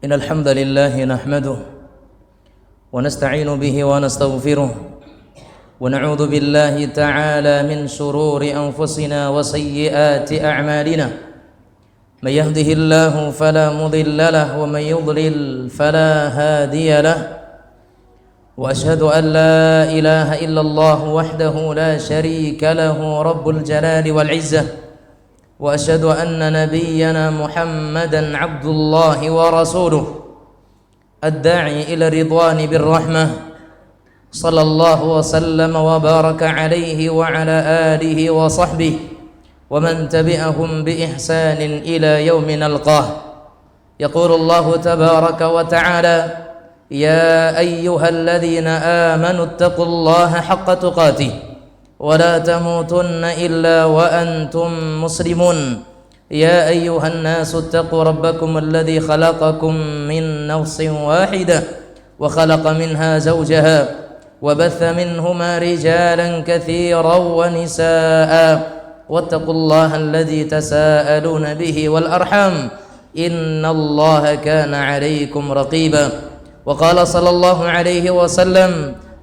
إن الحمد لله نحمده ونستعين به ونستغفره ونعوذ بالله تعالى من شرور أنفسنا وسيئات أعمالنا من يهده الله فلا مضل له ومن يضلل فلا هادي له وأشهد أن لا إله إلا الله وحده لا شريك له رب الجلال والعزة وأشهد أن نبينا محمدا عبد الله ورسوله الداعي إلى الرضوان بالرحمة صلى الله وسلم وبارك عليه وعلى آله وصحبه ومن تبعهم بإحسان إلى يوم نلقاه. يقول الله تبارك وتعالى: يا أيها الذين آمنوا اتقوا الله حق تقاته ولا تموتن إلا وأنتم مسلمون. يا أيها الناس اتقوا ربكم الذي خلقكم من نفس واحدة وخلق منها زوجها وبث منهما رجالا كثيرا ونساء واتقوا الله الذي تساءلون به والأرحام إن الله كان عليكم رقيبا. وقال صلى الله عليه وسلم: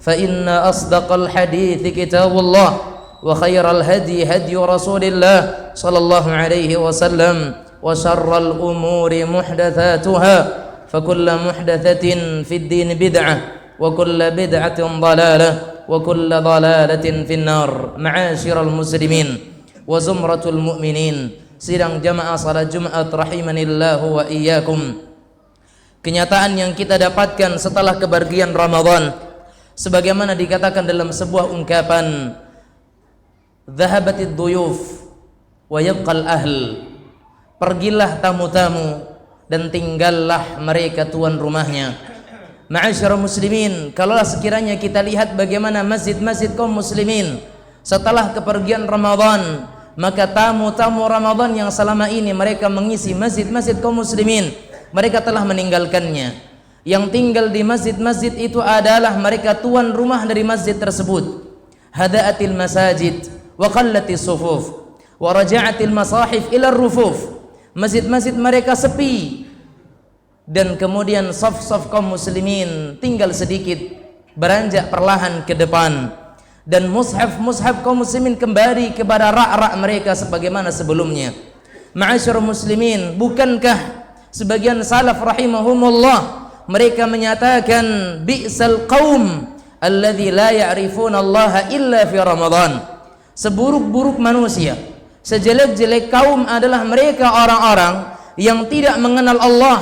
فإن أصدق الحديث كتاب الله وخير الهدي هدي رسول الله صلى الله عليه وسلم وشر الأمور محدثاتها فكل محدثة في الدين بدعة وكل بدعة ضلالة وكل ضلالة في النار. معاشر المسلمين وزمرة المؤمنين, sidang jamaah salat Jumat rahimanillahu wa iyyakum. Kenyataan yang kita dapatkan setelah kepergian Ramadan, sebagaimana dikatakan dalam sebuah ungkapan, dhahabatid duyuf wa yabqal ahl, pergilah tamu-tamu dan tinggallah mereka tuan rumahnya. Ma'asyiral muslimin, kalaulah sekiranya kita lihat bagaimana masjid-masjid kaum muslimin setelah kepergian Ramadan, maka tamu-tamu Ramadan yang selama ini mereka mengisi masjid-masjid kaum muslimin, mereka telah meninggalkannya. Yang tinggal di masjid-masjid itu adalah mereka tuan rumah dari masjid tersebut. Hada'atil masajid wa qallatis sufuf wa raja'atil masahif ila rufuf. Masjid-masjid mereka sepi dan kemudian saf-saf kaum muslimin tinggal sedikit, beranjak perlahan ke depan, dan mushaf-mushaf kaum muslimin kembali kepada rak-rak mereka sebagaimana sebelumnya. Ma'asyiral muslimin, bukankah sebagian salaf rahimahumullah mereka menyatakan bi'sal qaum alladzi la ya'rifuna Allah illa fi Ramadan. Seburuk-buruk manusia, sejelek-jelek kaum adalah mereka orang-orang yang tidak mengenal Allah,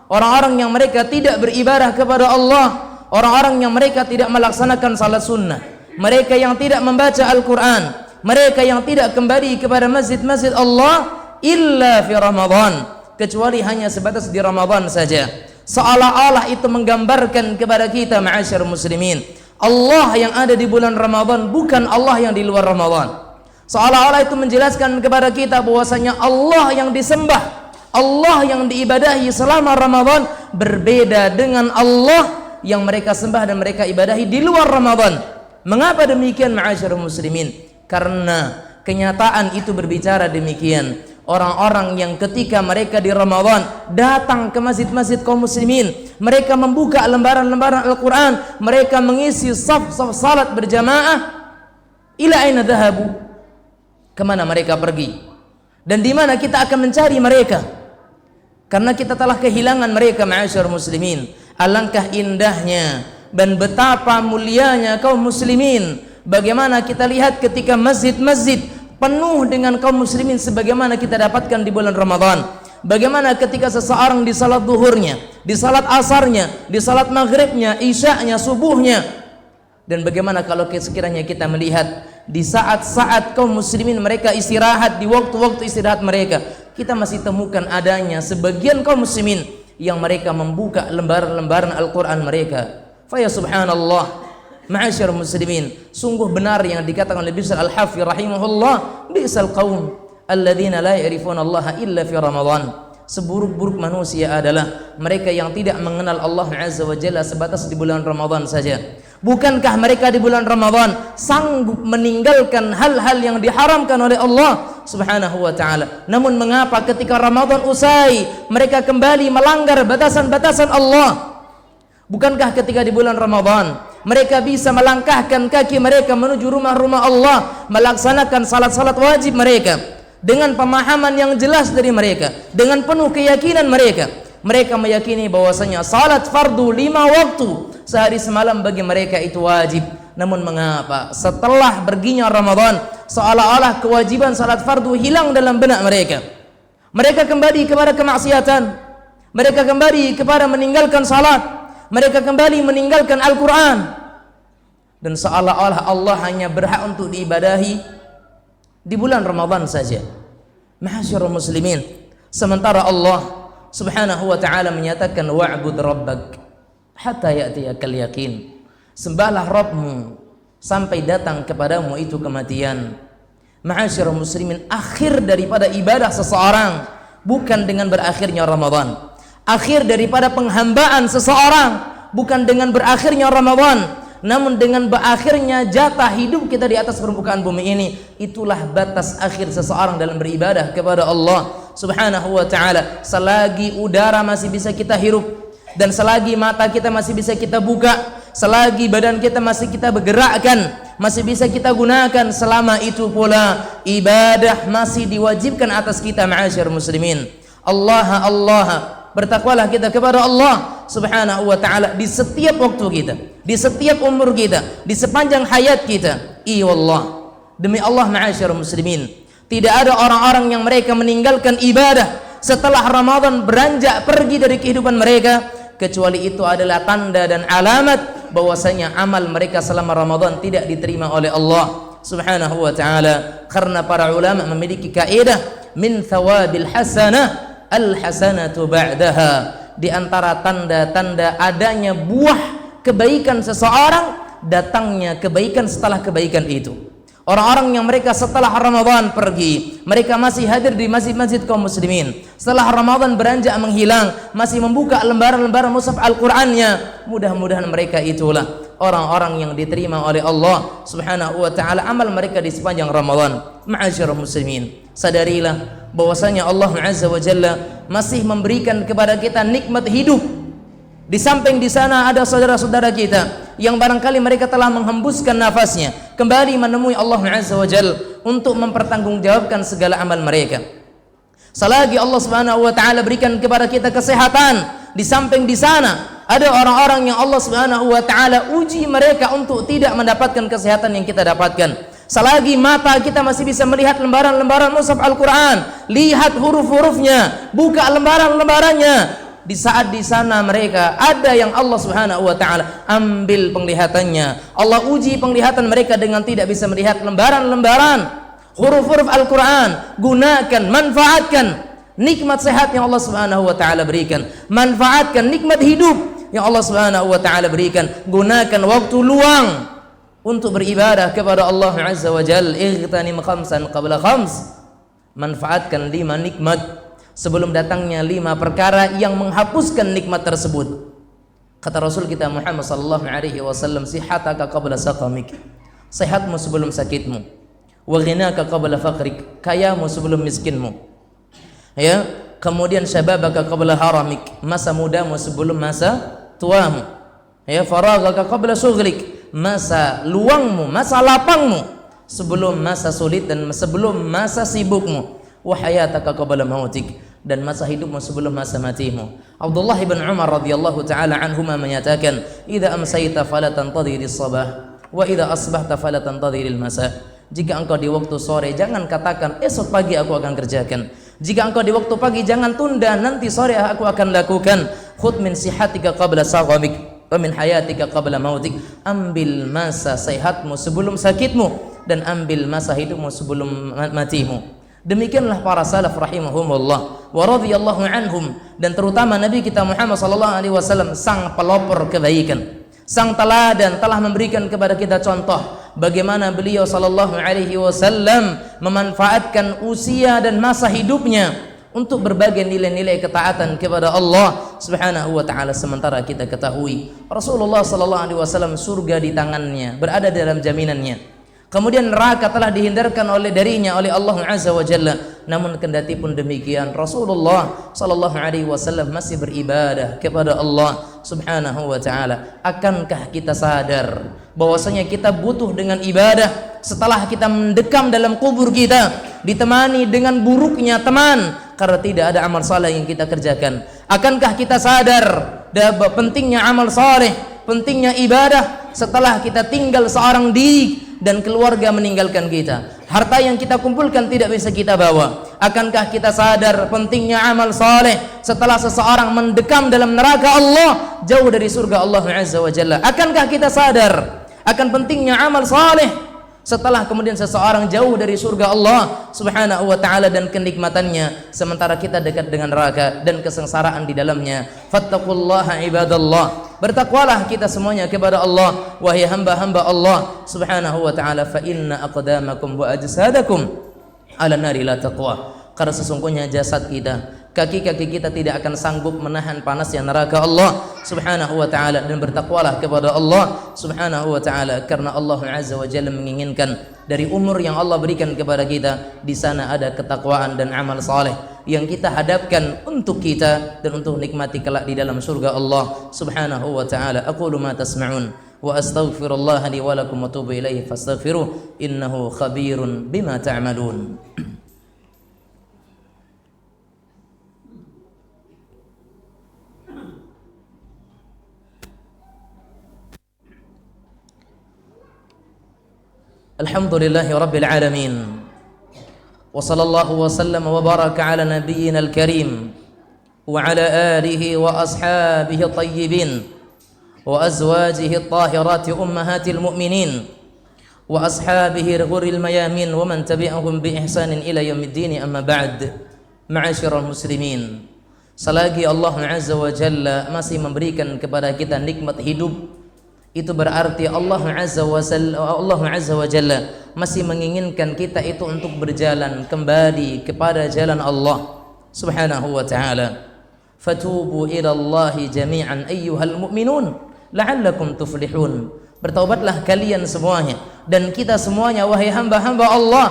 orang-orang yang mereka tidak beribadah kepada Allah, orang-orang yang mereka tidak melaksanakan salat sunnah, mereka yang tidak membaca Al-Quran, mereka yang tidak kembali kepada masjid-masjid Allah illa fi Ramadan, kecuali hanya sebatas di Ramadan saja. Seolah-olah itu menggambarkan kepada kita, ma'asyar muslimin, Allah yang ada di bulan Ramadan bukan Allah yang di luar Ramadan. Seolah-olah itu menjelaskan kepada kita bahwasanya Allah yang disembah, Allah yang diibadahi selama Ramadan berbeda dengan Allah yang mereka sembah dan mereka ibadahi di luar Ramadan. Mengapa demikian ma'asyiral muslimin? Karena kenyataan itu berbicara demikian. Orang-orang yang ketika mereka di Ramadan datang ke masjid-masjid kaum muslimin, mereka membuka lembaran-lembaran Al-Quran, mereka mengisi saf-saf salat berjamaah, ila aina dhahabu? Kemana mereka pergi? Dan di mana kita akan mencari mereka? Karena kita telah kehilangan mereka ma'asyiral muslimin. Alangkah indahnya dan betapa mulianya kaum muslimin. Bagaimana kita lihat ketika masjid-masjid penuh dengan kaum muslimin sebagaimana kita dapatkan di bulan Ramadan. Bagaimana ketika seseorang di salat duhurnya, di salat asarnya, di salat maghribnya, isya'nya, subuhnya. Dan bagaimana kalau sekiranya kita melihat di saat-saat kaum muslimin mereka istirahat, di waktu-waktu istirahat mereka, kita masih temukan adanya sebagian kaum muslimin yang mereka membuka lembaran-lembaran Al-Quran mereka. Fa ya subhanallah, ma'asyiral muslimin, sungguh benar yang dikatakan oleh Bishr Al-Hafi rahimahullah, bi'sal qaum alladzina la ya'rifuna Allah illa fi Ramadan. Seburuk-buruk manusia adalah mereka yang tidak mengenal Allah Azza wa Jalla sebatas di bulan Ramadan saja. Bukankah mereka di bulan Ramadan sanggup meninggalkan hal-hal yang diharamkan oleh Allah Subhanahu wa ta'ala? Namun mengapa ketika Ramadan usai mereka kembali melanggar batasan-batasan Allah? Bukankah ketika di bulan Ramadan mereka bisa melangkahkan kaki mereka menuju rumah-rumah Allah, melaksanakan salat-salat wajib mereka dengan pemahaman yang jelas dari mereka, dengan penuh keyakinan mereka. Mereka meyakini bahwasanya salat fardu 5 waktu sehari semalam bagi mereka itu wajib. Namun mengapa setelah perginya Ramadan seolah-olah kewajiban salat fardu hilang dalam benak mereka? Mereka kembali kepada kemaksiatan, mereka kembali kepada meninggalkan salat, mereka kembali meninggalkan Al-Quran, dan seolah-olah Allah hanya berhak untuk diibadahi di bulan Ramadan saja. Ma'asyiral muslimin, sementara Allah Subhanahu wa ta'ala menyatakan wa'bud rabbak hatta ya'tiyakal yaqin. Sembahlah Rabbmu sampai datang kepadamu itu kematian. Ma'asyiral muslimin, akhir daripada ibadah seseorang bukan dengan berakhirnya Ramadan. Akhir daripada penghambaan seseorang bukan dengan berakhirnya Ramadan, namun dengan berakhirnya jatah hidup kita di atas permukaan bumi ini. Itulah batas akhir seseorang dalam beribadah kepada Allah Subhanahu wa ta'ala. Selagi udara masih bisa kita hirup, dan selagi mata kita masih bisa kita buka, selagi badan kita masih kita bergerakkan, masih bisa kita gunakan, selama itu pula ibadah masih diwajibkan atas kita ma'asyiral muslimin. Allah, bertakwalah kita kepada Allah Subhanahu wa ta'ala di setiap waktu kita, di setiap umur kita, di sepanjang hayat kita. Wallah, demi Allah ma'asyiral muslimin, tidak ada orang-orang yang mereka meninggalkan ibadah setelah Ramadan beranjak pergi dari kehidupan mereka, kecuali itu adalah tanda dan alamat bahwasanya amal mereka selama Ramadan tidak diterima oleh Allah Subhanahu wa ta'ala. Karena para ulama memiliki kaidah min thawabil hasanah al-hasanatu ba'daha. Di antara tanda-tanda adanya buah kebaikan seseorang, datangnya kebaikan setelah kebaikan itu. Orang-orang yang mereka setelah Ramadan pergi, mereka masih hadir di masjid-masjid kaum muslimin. Setelah Ramadan beranjak menghilang, masih membuka lembaran-lembaran mushaf Al-Qur'annya. Mudah-mudahan mereka itulah orang-orang yang diterima oleh Allah Subhanahu wa ta'ala amal mereka di sepanjang Ramadan. Ma'asyiral muslimin, sadarilah bahwasanya Allah Azza wa Jalla masih memberikan kepada kita nikmat hidup. Di samping di sana ada saudara-saudara kita yang barangkali mereka telah menghembuskan nafasnya kembali menemui Allah Azza wa Jalla untuk mempertanggungjawabkan segala amal mereka. Selagi Allah Subhanahu wa ta'ala berikan kepada kita kesehatan, di samping di sana ada orang-orang yang Allah Subhanahu wa ta'ala uji mereka untuk tidak mendapatkan kesehatan yang kita dapatkan. Selagi mata kita masih bisa melihat lembaran-lembaran mushaf Al-Quran, lihat huruf-hurufnya, buka lembaran-lembarannya, di saat di sana mereka ada yang Allah Subhanahu wa ta'ala ambil penglihatannya. Allah uji penglihatan mereka dengan tidak bisa melihat lembaran-lembaran huruf-huruf Al-Quran. Gunakan, manfaatkan nikmat sehat yang Allah Subhanahu wa ta'ala berikan, manfaatkan nikmat hidup yang Allah Subhanahu wa ta'ala berikan. Gunakan waktu luang untuk beribadah kepada Allah Azza wa Jalla. Igtanim khamsan qabla khams. Manfaatkan 5 nikmat sebelum datangnya 5 perkara yang menghapuskan nikmat tersebut. Kata Rasul kita Muhammad sallallahu alaihi wasallam, sihataka qabla saqamik, sehatmu sebelum sakitmu, wa ghinaka qabla faqrik, kayamu sebelum miskinmu, ya, kemudian syababaka qabla haramik, masa mudamu sebelum masa tuamu, ya, faraghaka qabla sughlik, masa luangmu, masa lapangmu sebelum masa sulit dan sebelum masa sibukmu, wa hayataka qabla mautik, dan masa hidupmu sebelum masa matimu. Abdullah bin Umar radhiyallahu taala anhuma menyatakan, "Idza amsayta fala tantadhiris sabah, wa idza asbahta fala tantadhiril masa." Jika engkau di waktu sore, jangan katakan esok pagi aku akan kerjakan. Jika engkau di waktu pagi, jangan tunda nanti sore aku akan lakukan. Khudh min sihatika qabla saghamik wa min hayatika qabla mautik. Ambil masa sehatmu sebelum sakitmu, dan ambil masa hidupmu sebelum matimu. Demikianlah para salaf rahimahumullah wa radhiyallahu anhum, dan terutama Nabi kita Muhammad sallallahu alaihi wasallam, sang pelopor kebaikan, sang teladan, telah memberikan kepada kita contoh bagaimana beliau sallallahu alaihi wasallam memanfaatkan usia dan masa hidupnya untuk berbagai nilai-nilai ketaatan kepada Allah Subhanahu wa taala. Sementara kita ketahui Rasulullah sallallahu alaihi wasallam surga di tangannya, berada dalam jaminannya. Kemudian neraka telah dihindarkan darinya oleh Allah Azza wa Jalla. Namun kendati pun demikian, Rasulullah sallallahu alaihi wasallam masih beribadah kepada Allah Subhanahu wa taala. Akankah kita sadar bahwasanya kita butuh dengan ibadah setelah kita mendekam dalam kubur kita, ditemani dengan buruknya teman karena tidak ada amal saleh yang kita kerjakan? Akankah kita sadar pentingnya amal saleh, pentingnya ibadah setelah kita tinggal seorang diri dan keluarga meninggalkan kita? Harta yang kita kumpulkan tidak bisa kita bawa. Akankah kita sadar pentingnya amal saleh setelah seseorang mendekam dalam neraka Allah, jauh dari surga Allah Azza wa Jalla? Akankah kita sadar akan pentingnya amal saleh setelah kemudian seseorang jauh dari surga Allah Subhanahu wa taala dan kenikmatannya, sementara kita dekat dengan neraka dan kesengsaraan di dalamnya? Fattaqullaha ibadallah, bertakwalah kita semuanya kepada Allah, wahai hamba-hamba Allah Subhanahu wa taala. Fa inna aqdamakum wa ajsadakum ala nari la taqwa, karena sesungguhnya jasad kita, kaki-kaki kita tidak akan sanggup menahan panasnya neraka Allah Subhanahu wa taala. Dan bertakwalah kepada Allah Subhanahu wa taala, karena Allah Azza wa Jalla menginginkan dari umur yang Allah berikan kepada kita, di sana ada ketakwaan dan amal saleh yang kita hadapkan untuk kita dan untuk nikmati kelak di dalam surga Allah Subhanahu wa taala. Aqulu ma tasma'un wa astaghfirullah li wa lakum wa atubu ilaihi fastaghfiruh innahu khabirun bima ta'malun. Alhamdulillahi rabbil alamin, wa sallallahu wa sallam wa baraka ala nabiyyina al-karim wa ala alihi wa ashabihi at-tayyibin wa azwajihi at-tahirati ummahatil mu'minin wa ashabihi ghurril mayamin wa man tabi'ahum bi ihsanin ila yaumiddin. Amma ba'd. Ma'asyiral muslimin, selagi Allah Azza wa Jalla masih memberikan kepada kita nikmat hidup, itu berarti Allah Azza wa Jalla masih menginginkan kita itu untuk berjalan kembali kepada jalan Allah Subhanahu wa taala. Fatubu ila Allahi jami'an ayyuhal mu'minun la'allakum tuflihun. Bertaubatlah kalian semuanya dan kita semuanya, wahai hamba-hamba Allah,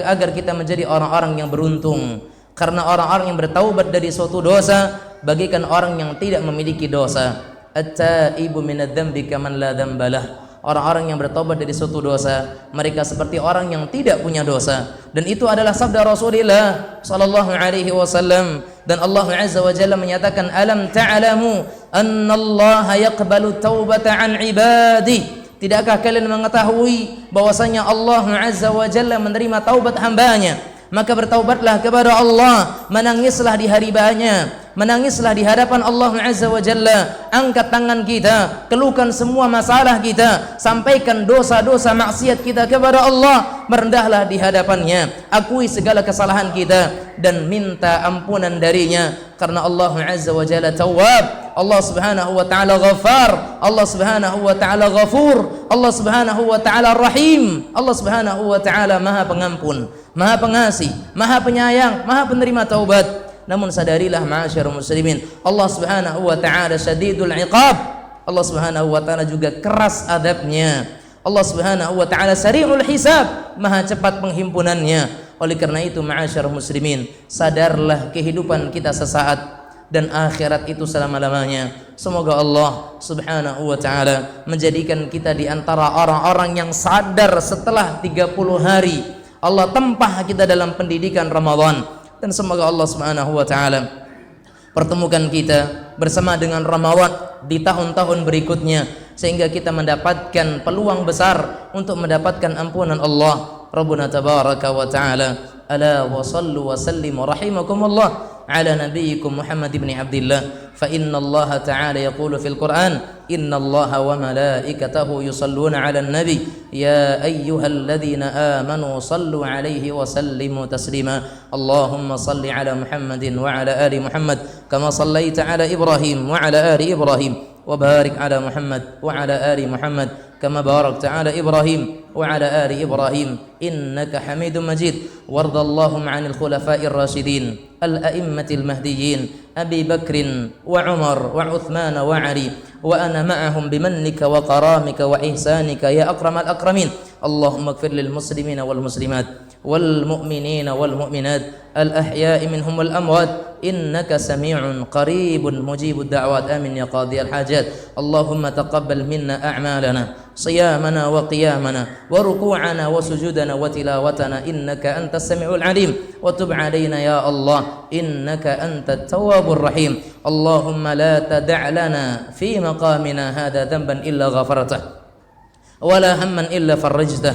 agar kita menjadi orang-orang yang beruntung. Karena orang-orang yang bertaubat dari suatu dosa bagaikan orang yang tidak memiliki dosa. At-taibu minadz-dzambi kaman la dzambalah. Orang-orang yang bertobat dari suatu dosa, mereka seperti orang yang tidak punya dosa. Dan itu adalah sabda Rasulullah sallallahu alaihi wasallam. Dan Allah Azza wa Jalla menyatakan, alam ta'lamu annallaha yaqbalu taubata an ibadihi. Tidakkah kalian mengetahui bahwasanya Allah Azza wa Jalla menerima taubat hambanya? Maka bertaubatlah kepada Allah, menangislah di hari banyak, menangislah di hadapan Allah Azza wa Jalla. Angkat tangan kita, keluhkan semua masalah kita, sampaikan dosa-dosa maksiat kita kepada Allah, merendahlah di hadapannya, akui segala kesalahan kita dan minta ampunan darinya. Karena Allah Azza wa Jalla Tawwab, Allah Subhanahu wa taala Ghaffar, Allah Subhanahu wa taala Ghafur, Allah Subhanahu wa taala Rahim, Allah Subhanahu wa taala Maha Pengampun, Maha Pengasih, Maha Penyayang, Maha Penerima taubat. Namun sadarilah ma'asyarul muslimin, Allah Subhanahu wa taala Syadidul Iqab, Allah Subhanahu wa taala juga keras adabnya. Allah Subhanahu wa taala sari'ul hisab, maha cepat penghimpunannya. Oleh karena itu, ma'asyar muslimin, sadarlah kehidupan kita sesaat dan akhirat itu selama-lamanya. Semoga Allah Subhanahu wa taala menjadikan kita di antara orang-orang yang sadar setelah 30 hari Allah tempah kita dalam pendidikan Ramadan, dan semoga Allah Subhanahu wa taala pertemukan kita bersama dengan Ramadan di tahun-tahun berikutnya, sehingga kita mendapatkan peluang besar untuk mendapatkan ampunan Allah Rabbuna tabaraka wa ta'ala. Ala wa sallu wa sallimu rahimakumullah ala nabiyyikum Muhammad ibn Abdillah, fa inna Allah ta'ala yaqulu fil Qur'an, inna Allah wa malaikatahu yusalluna ala nabi ya ayyuhalladzina amanu sallu alaihi wa sallimu taslima. Allahumma salli ala Muhammadin wa ala ali Muhammad kama sallaita ala Ibrahim wa ala ali Ibrahim, wa barik ala Muhammad wa ala ali Muhammad kama barakta ala Ibrahim wa ala ali Ibrahim innaka Hamidum Majid. Warda Allahumma 'anil khulafa'ir rasyidin al-a'immatil mahdiyyin Abi Bakrin wa Umar wa Uthman wa Ali wa ana ma'ahum bimannika wa karamika wa ihsanika ya akramal akramin. Allahumma ighfir lil muslimina wal muslimat wal mu'minina wal mu'minat al ahya'i minhum wal amwat innaka sami'un qaribun mujibud da'wat. Amin ya qadiyal hajat. Allahumma taqabbal minna a'malana صيامنا وقيامنا وركوعنا وسجودنا وتلاوتنا إنك أنت السميع العليم، وتب علينا يا الله إنك أنت التواب الرحيم. اللهم لا تدع لنا في مقامنا هذا ذنبا إلا غفرته، ولا هما إلا فرجته،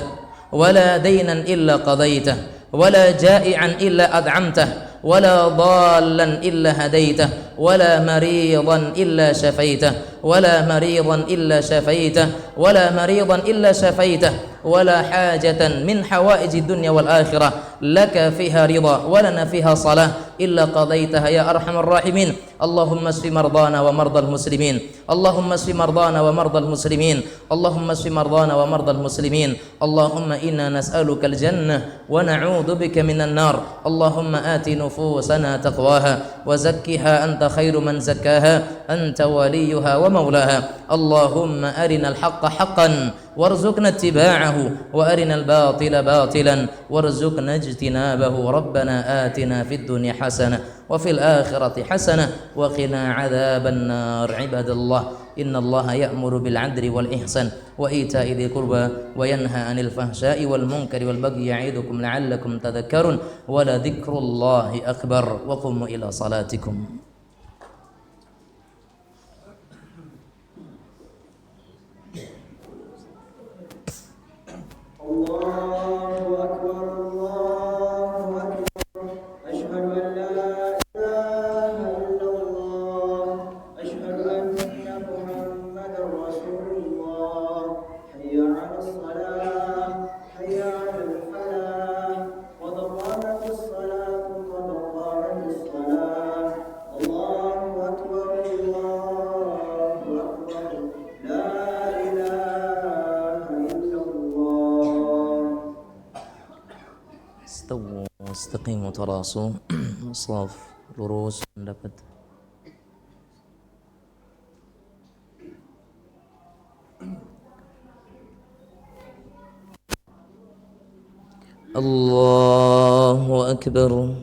ولا دينا إلا قضيته، ولا جائعا إلا أدعمته، ولا ضالا إلا هديته، ولا مريضا إلا شفيته، ولا مريضا إلا شفيته، ولا مريضا إلا شفيته، ولا حاجة من حوائج الدنيا والآخرة لك فيها رضا ولنا فيها صلاة إلا قضيتها يا أرحم الراحمين. اللهم اشف مرضانا ومرضى المسلمين، اللهم اشف مرضانا ومرضى المسلمين، اللهم اشف مرضانا ومرضى المسلمين. اللهم إنا نسألك الجنة ونعوذ بك من النار. اللهم آت نفوسنا تقواها وزكها أنت خير من زكاها أنت وليها ومولاها. اللهم أرنا الحق حقا وارزقنا اتباعه وأرنا الباطل باطلا وارزقنا اجتنابه. ربنا آتنا في الدنيا حسنة وفي الآخرة حسنة وقنا عذاب النار. عباد الله، إن الله يأمر بالعدل والإحسان وإيتاء ذي القربى وينهى عن الفحشاء والمنكر والبغي يعظكم لعلكم تذكرون ولذكر الله أكبر. وقوموا إلى صلاتكم. الله أكبر الله أكبر أشهد أن لا إله إلا الله أشهد أن محمدا رسول الله. حي على الصلاة حي على الفلاح قد قامت الصلاة قد قامت الصلاة. الله أكبر الله أكبر لا إله إلا الله. Istawu istaqimu tarasu saf lurus mendapat. Allahu akbar.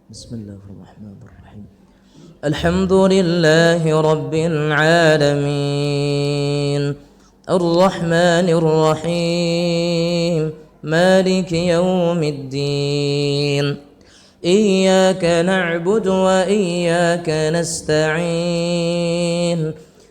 Bismillahirrahmanirrahim. Alhamdulillahi rabbil alamin. Ar-Rahmanir Rahim. Maliki yaumiddin. Iyyaka na'budu wa iyyaka nasta'in.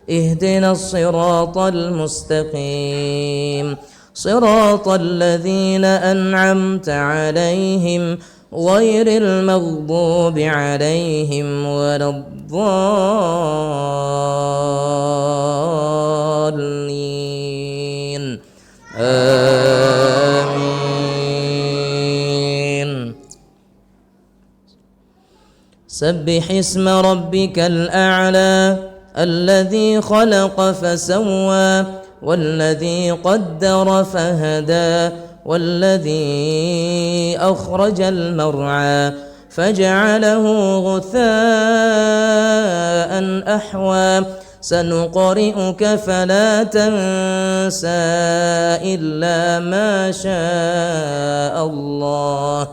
Ihdinas siratal mustaqim. Siratal ladzina an'amta 'alaihim غير المغضوب عليهم ولا الضالين. آمين. سبح اسم ربك الأعلى الذي خلق فسوى والذي قدر فهدى والذي أخرج المرعى فجعله غثاء أحوى سنقرئك فلا تنسى إلا ما شاء الله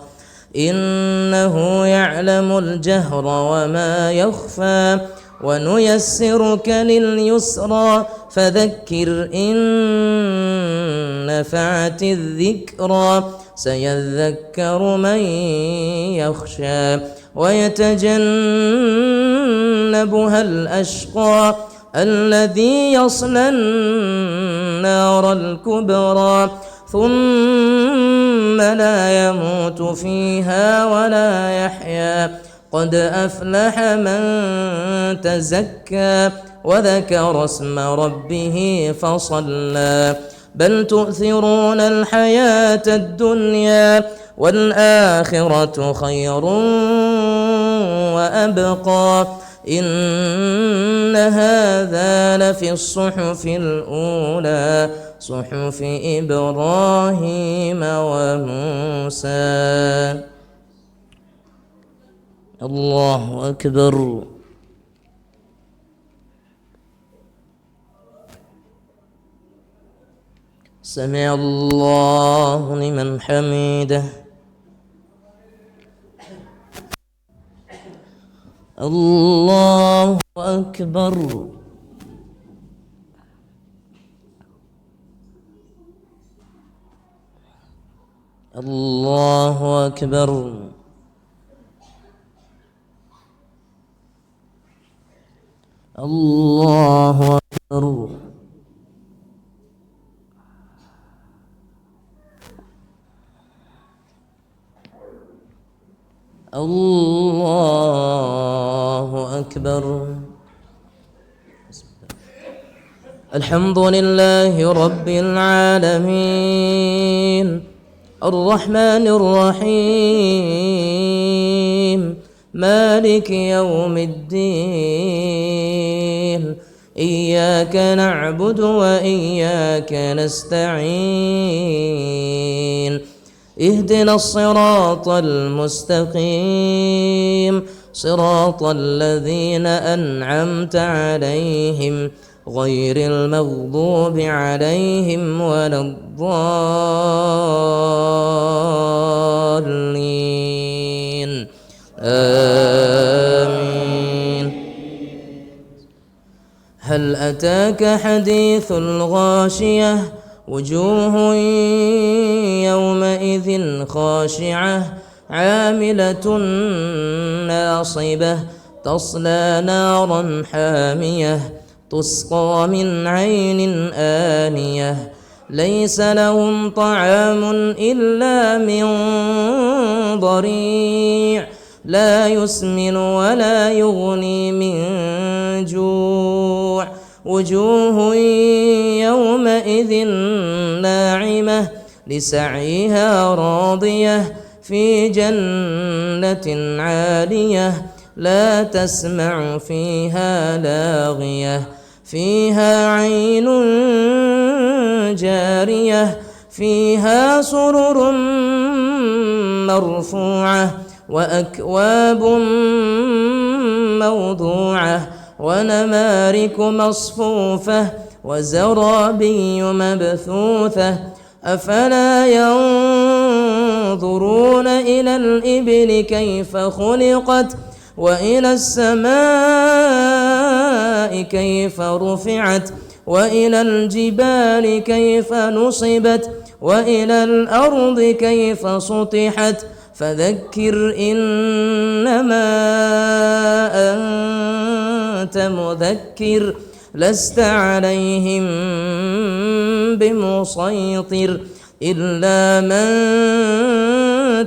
إنه يعلم الجهر وما يخفى ونيسرك لليسرى فذكر إن نفعت الذكرى سيذكر من يخشى ويتجنبها الأشقى الذي يصلى النار الكبرى ثم لا يموت فيها ولا يحيا قد أفلح من تزكى وذكر اسم ربه فصلى بل تؤثرون الحياة الدنيا والآخرة خير وأبقى إن هذا لفي الصحف الأولى صحف إبراهيم وموسى. الله أكبر. سمع الله لمن حمده. الله أكبر. الله أكبر. الله أكبر. الله أكبر. الحمد لله رب العالمين الرحمن الرحيم مالك يوم الدين إياك نعبد وإياك نستعين اهدنا الصراط المستقيم صراط الذين أنعمت عليهم غير المغضوب عليهم ولا الضالين آمين. هل أتاك حديث الغاشية وجوه يومئذ خاشعة عاملة ناصبة تصلى نارا حامية تسقى من عين آنية ليس لهم طعام إلا من ضريع لا يسمن ولا يغني من جوع وجوه يومئذ ناعمة لسعيها راضية في جنة عالية لا تسمع فيها لاغية فيها عين جارية فيها سرر مرفوعة وأكواب موضوعة ونمارك مصفوفة وزرابي مبثوثة أفلا ينظرون إلى الإبل كيف خلقت وإلى السماء كيف رفعت وإلى الجبال كيف نصبت وإلى الأرض كيف سطحت فذكر إنما أنت مذكر لست عليهم بمسيطر إلا من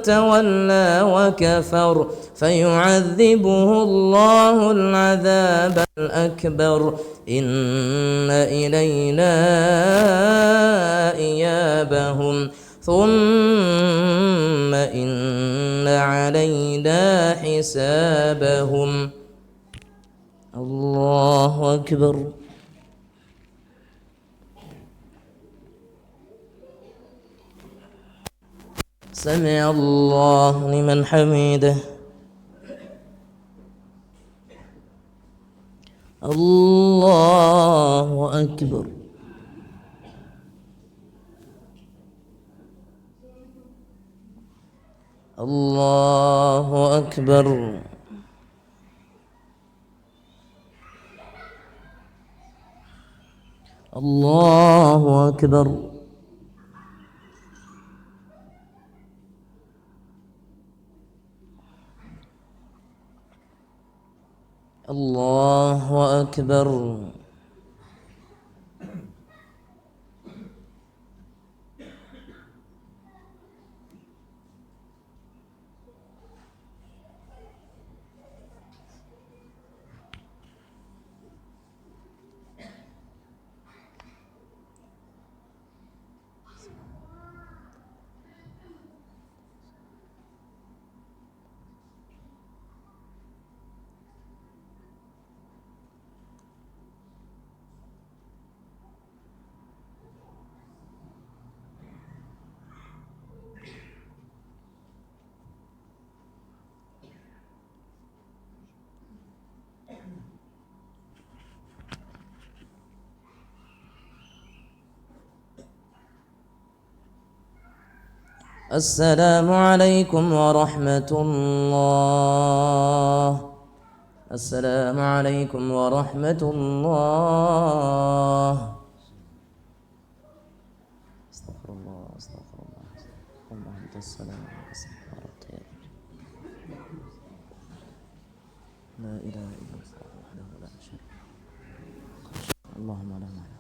تولى وكفر فيعذبه الله العذاب الأكبر إن إلينا إيابهم ثم إن علينا حسابهم. أكبر. سمع الله لمن حمده. الله أكبر. الله أكبر. الله أكبر. الله أكبر. السلام عليكم ورحمة الله. السلام عليكم ورحمة الله. استغفر الله استغفر الله اللهم أنت السلام لا إله إلا الله وحده لا شريك له اللهم لا مانع